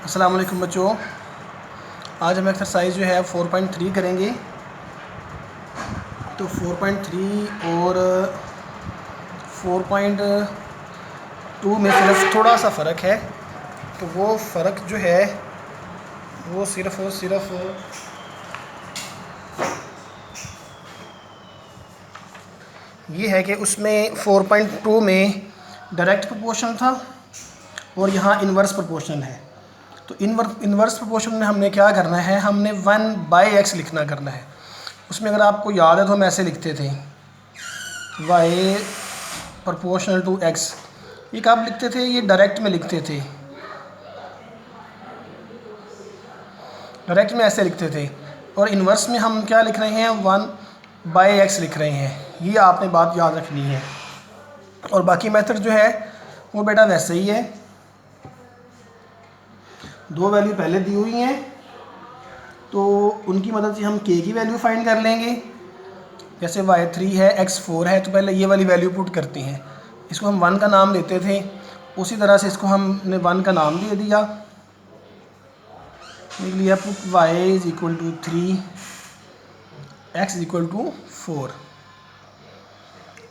अस्सलाम वालेकुम बच्चों। आज हम एक्सरसाइज जो है 4.3 करेंगे। तो 4.3 और 4.2 में सिर्फ थोड़ा सा फ़र्क है। तो वो फ़र्क जो है वो सिर्फ़ और सिर्फ ये है कि उसमें 4.2 में डायरेक्ट प्रोपोर्शनल था और यहाँ इन्वर्स प्रोपोर्शनल है। तो इन्वर्स प्रोपोर्शन में हमने क्या करना है, हमने 1/x लिखना करना है। उसमें अगर आपको याद है तो हम ऐसे लिखते थे y प्रोपोर्शनल टू x। ये कब लिखते थे? ये डायरेक्ट में लिखते थे, डायरेक्ट में ऐसे लिखते थे। और इन्वर्स में हम क्या लिख रहे हैं, 1/x लिख रहे हैं। ये आपने बात याद रखनी है। और बाकी मेथड जो है वो बेटा वैसे ही है। दो वैल्यू पहले दी हुई हैं तो उनकी मदद से हम k की वैल्यू फाइंड कर लेंगे। जैसे y3 है, x4 है, तो पहले ये वाली वैल्यू पुट करते हैं। इसको हम 1 का नाम देते थे, उसी तरह से इसको हमने 1 का नाम दे दिया, लिख लिया पुट y = 3, x = 4।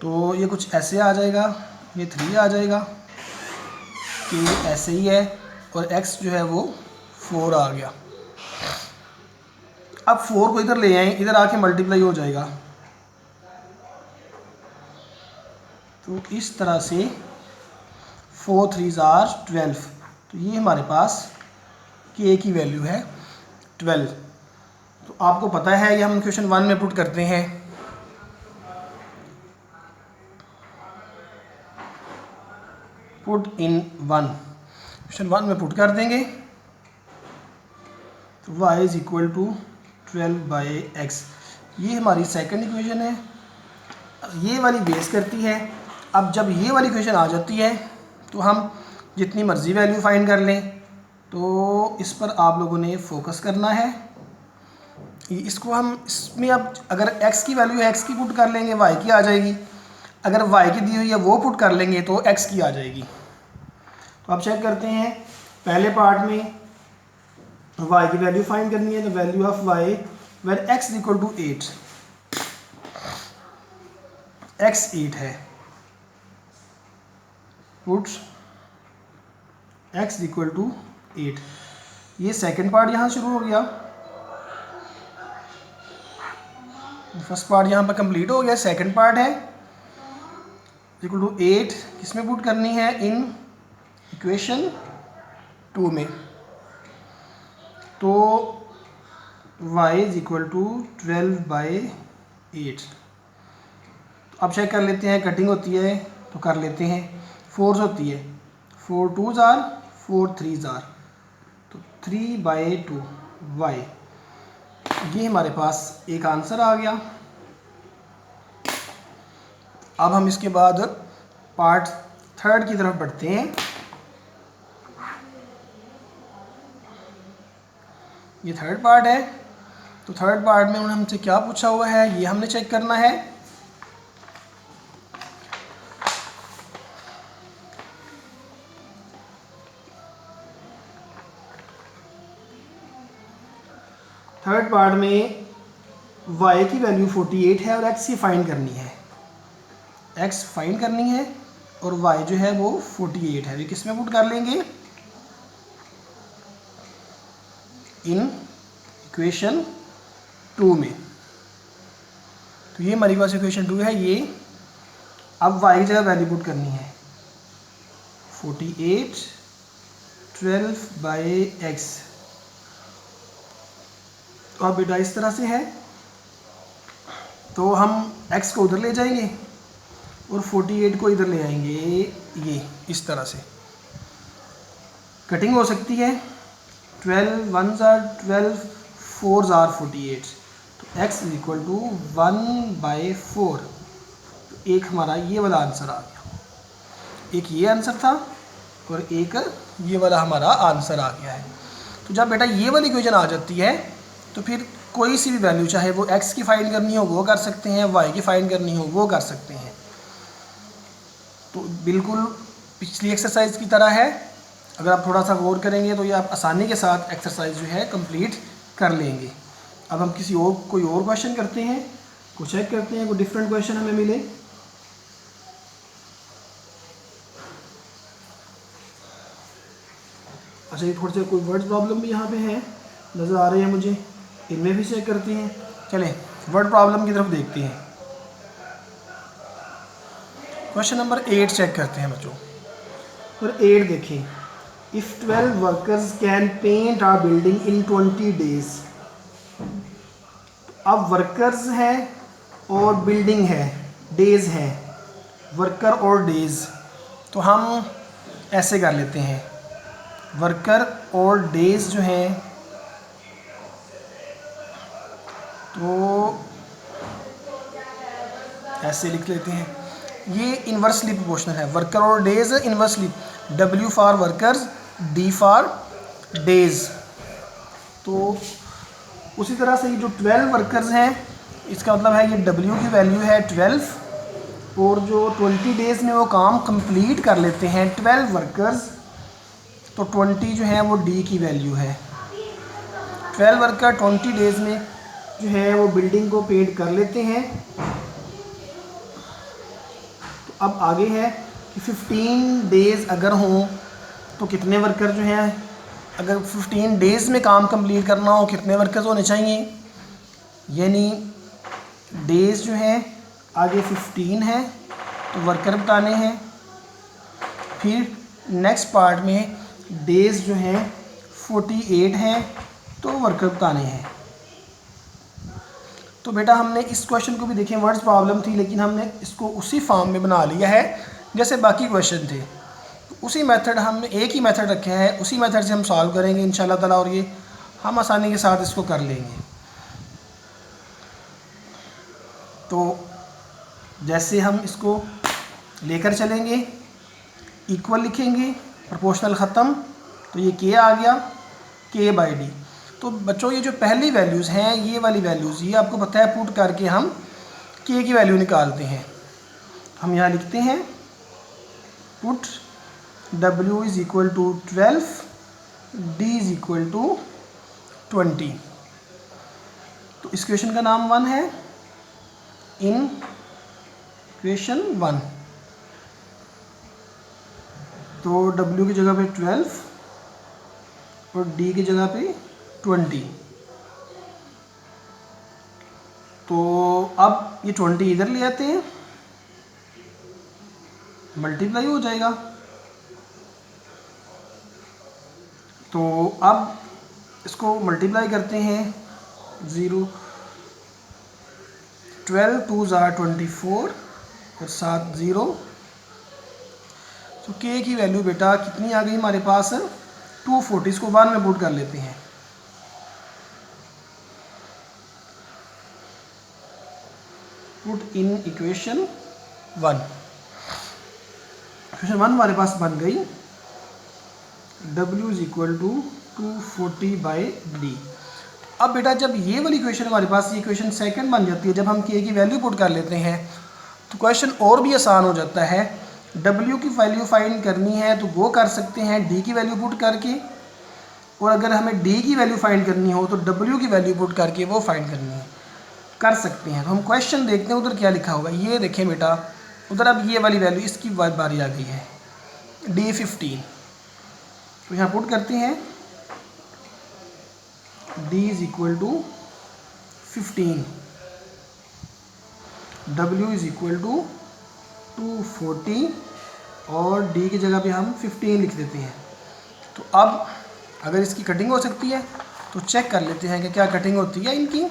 तो ये कुछ ऐसे आ जाएगा, ये 3 आ जाएगा कि ऐसे ही है, और x जो है वो 4 आ गया। अब 4 को इधर ले आए, इधर आके मल्टीप्लाई हो जाएगा। तो इस तरह से 4 3s are 12। तो ये हमारे पास k की वैल्यू है 12। तो आपको पता है ये हम क्वेश्चन 1 में पुट करते हैं। पुट इन 1, क्वेश्चन 1 में पुट कर देंगे। तो y = 12/x, ये हमारी सेकंड इक्वेशन है। ये वाली बेस करती है। अब जब ये वाली इक्वेशन आ जाती है तो हम जितनी मर्ज़ी वैल्यू फाइंड कर लें। तो इस पर आप लोगों ने फोकस करना है। इसको हम इसमें अब अगर x की वैल्यू है, x की पुट कर लेंगे, y की आ जाएगी। अगर y की दी हुई है वो पुट कर लेंगे तो x की आ जाएगी। तो आप चेक करते हैं, पहले पार्ट में y की वैल्यू फाइंड करनी है। तो value of y where x = 8, x 8 है, पुट x = 8। ये सेकंड पार्ट यहाँ शुरू हो गया, फर्स्ट पार्ट यहाँ पर कंप्लीट हो गया। सेकंड पार्ट है = 8, किसमें पुट करनी है, इन इक्वेशन 2 में। तो y = 12/8। अब चेक कर लेते हैं, कटिंग होती है तो कर लेते हैं, फोर्स होती है, 4 2s are 4 3s are, तो 3/2 y। ये हमारे पास एक आंसर आ गया। अब हम इसके बाद पार्ट थर्ड की तरफ बढ़ते हैं। ये थर्ड पार्ट है। तो थर्ड पार्ट में उन्होंने हमसे क्या पूछा हुआ है ये हमने चेक करना है। थर्ड पार्ट में y की वैल्यू 48 है और x की फाइंड करनी है। x फाइंड करनी है और y जो है वो 48 है। ये किस में पुट कर लेंगे, इन इक्वेशन 2 में। तो ये हमारी पास इक्वेशन 2 है। ये अब y की जगह वैल्यू पुट करनी है, 48 12/x। तो अब बेटा इस तरह से है, तो हम x को उधर ले जाएंगे और 48 को इधर ले आएंगे। ये इस तरह से कटिंग हो सकती है। 12 1s are 12, 4s are 48। तो x = 1/4। तो एक हमारा ये वाला आंसर आ गया, एक ये आंसर था और एक ये वाला हमारा आंसर आ गया है। तो जब बेटा ये वाली इक्वेशन आ जाती है तो फिर कोई सी भी वैल्यू, चाहे वो x की फाइंड करनी हो वो कर सकते हैं, y की फाइंड करनी हो वो कर सकते हैं। तो बिल्कुल पिछली एक्सरसाइज की तरह है। अगर आप थोड़ा सा गौर करेंगे तो ये आप आसानी के साथ एक्सरसाइज जो है कंप्लीट कर लेंगे। अब हम कोई और क्वेश्चन करते हैं, को चेक करते हैं, कोई डिफरेंट क्वेश्चन हमें मिले। अच्छा, ये थोड़े से कोई वर्ड प्रॉब्लम भी यहाँ पे है, नज़र आ रहे हैं मुझे, इनमें भी चेक करते हैं। चलें वर्ड प्रॉब्लम की तरफ देखते हैं। क्वेश्चन नंबर 8 चेक करते हैं बच्चों। और 8 देखें, if 12 workers can paint our building in 20 days. अब वर्कर्स है और बिल्डिंग है, डेज है, वर्कर और डेज, तो हम ऐसे कर लेते हैं, वर्कर और डेज जो हैं तो ऐसे लिख लेते हैं। ये इन्वर्सली प्रोपोर्शनल है, वर्कर और days inversely, W for workers, D for days. तो उसी तरह से ये जो 12 वर्कर्स हैं, इसका मतलब है ये W की वैल्यू है 12, और जो 20 डेज़ में वो काम कंप्लीट कर लेते हैं 12 वर्कर्स, तो 20 जो है वो D की वैल्यू है। 12 वर्कर 20 डेज़ में जो है वो बिल्डिंग को पेंट कर लेते हैं। तो अब आगे है कि 15 डेज़ अगर हों तो कितने वर्कर जो हैं, अगर 15 डेज़ में काम कंप्लीट करना हो कितने वर्कर्स होने चाहिए, यानी डेज़ जो हैं आगे 15 है तो वर्कर बताने हैं, फिर नेक्स्ट पार्ट में डेज़ जो हैं 48 हैं तो वर्कर बताने हैं। तो बेटा हमने इस क्वेश्चन को भी देखें, वर्ड्स प्रॉब्लम थी लेकिन हमने इसको उसी फॉर्म में बना लिया है जैसे बाकी क्वेश्चन थे। तो उसी मेथड हमने एक ही मेथड रखा है, उसी मेथड से हम सॉल्व करेंगे इंशाल्लाह ताला, और ये हम आसानी के साथ इसको कर लेंगे। तो जैसे हम इसको लेकर चलेंगे, इक्वल लिखेंगे, प्रोपोर्शनल ख़त्म, तो ये K आ गया, K/D। तो बच्चों ये जो पहली वैल्यूज़ हैं, ये वाली वैल्यूज़, ये आपको पता है पुट करके हम K की वैल्यू निकालते हैं। हम यहाँ लिखते हैं पुट W = 12, D = 20। तो इस क्वेश्चन का नाम 1 है, इन क्वेश्चन 1। तो W की जगह पे 12 और D की जगह पे 20। तो अब ये 20 इधर ले आते हैं, मल्टीप्लाई हो जाएगा। तो अब इसको मल्टीप्लाई करते हैं, 0 12 2 = 24 और 7 0। तो K की वैल्यू बेटा कितनी आ गई हमारे पास, 240। इसको 1 में पुट कर लेते हैं। Put in equation 1। इक्वेशन 1 हमारे पास बन गई, W = 240/D। अब बेटा जब ये वाली इक्वेशन हमारे पास, ये इक्वेशन सेकंड बन जाती है, जब हम K की वैल्यू पुट कर लेते हैं तो क्वेश्चन और भी आसान हो जाता है। W की वैल्यू फाइंड करनी है तो वो कर सकते हैं D की वैल्यू पुट करके, और अगर हमें D की वैल्यू फाइंड करनी हो तो W की वैल्यू पुट करके वो फाइंड करनी है, कर सकते हैं। तो हम क्वेश्चन देखते हैं उधर क्या लिखा होगा। ये देखें बेटा, उधर अब ये वाली वैल्यू, इसकी बारी आ गई है, D15। तो यहाँ पुट करते हैं D = 15, W = 240 और D की जगह पे हम 15 लिख देते हैं। तो अब अगर इसकी कटिंग हो सकती है तो चेक कर लेते हैं कि क्या कटिंग होती है इनकी।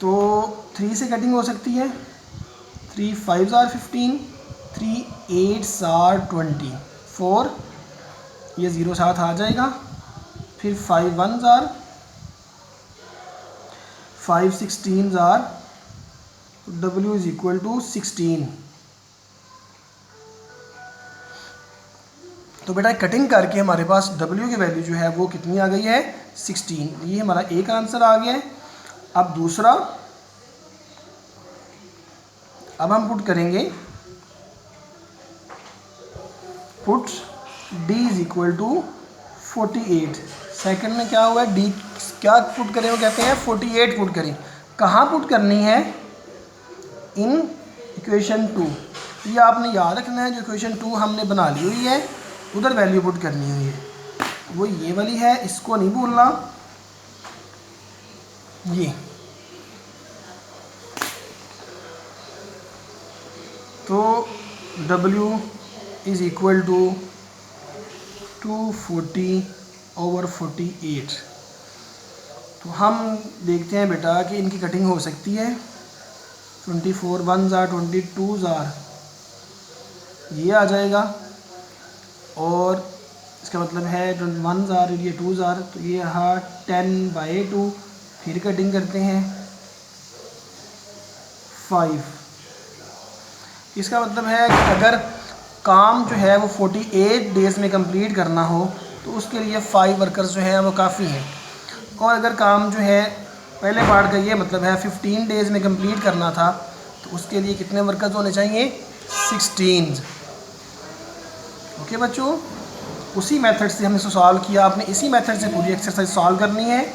तो 3 से कटिंग हो सकती है, 3 5 = 15, 3 8 = 20, 4 ये 0 साथ आ जाएगा, फिर 5 1 = 5 16 = W = 16। तो बेटा कटिंग करके हमारे पास W की वैल्यू जो है वो कितनी आ गई है, 16। ये हमारा एक आंसर आ गया है। अब दूसरा, अब हम पुट करेंगे, put d is equal to 48। Second में क्या हुआ है, d क्या पुट करें, वो कहते हैं 48 पुट करें। कहाँ पुट करनी है, इन इक्वेशन 2। ये आपने याद रखना है, जो इक्वेशन 2 हमने बना ली हुई है उधर वैल्यू पुट करनी हुई है, वो ये वाली है, इसको नहीं भूलना। ये तो W इज़ इक्वल टू 240/48। तो हम देखते हैं बेटा कि इनकी कटिंग हो सकती है। 24 1 ज़ार 22 ज़ार ये आ जाएगा, और इसका मतलब है 1 ज़ार ये 2 ज़ार, तो ये रहा 10/2। फिर कटिंग करते हैं 5। इसका मतलब है कि अगर काम जो है वो 48 डेज़ में कंप्लीट करना हो तो उसके लिए 5 वर्कर्स जो है वो काफ़ी हैं। और अगर काम जो है पहले पार्ट का ये मतलब है 15 डेज़ में कंप्लीट करना था तो उसके लिए कितने वर्कर्स होने चाहिए, 16। ओके बच्चों, उसी मेथड से हमने इसको सॉल्व किया। आपने इसी मेथड से पूरी एक्सरसाइज सॉल्व करनी है,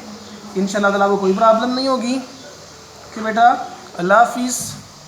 इंशाल्लाह ताला को कोई प्रॉब्लम नहीं होगी। ओके बेटा, अल्लाह हाफिज़।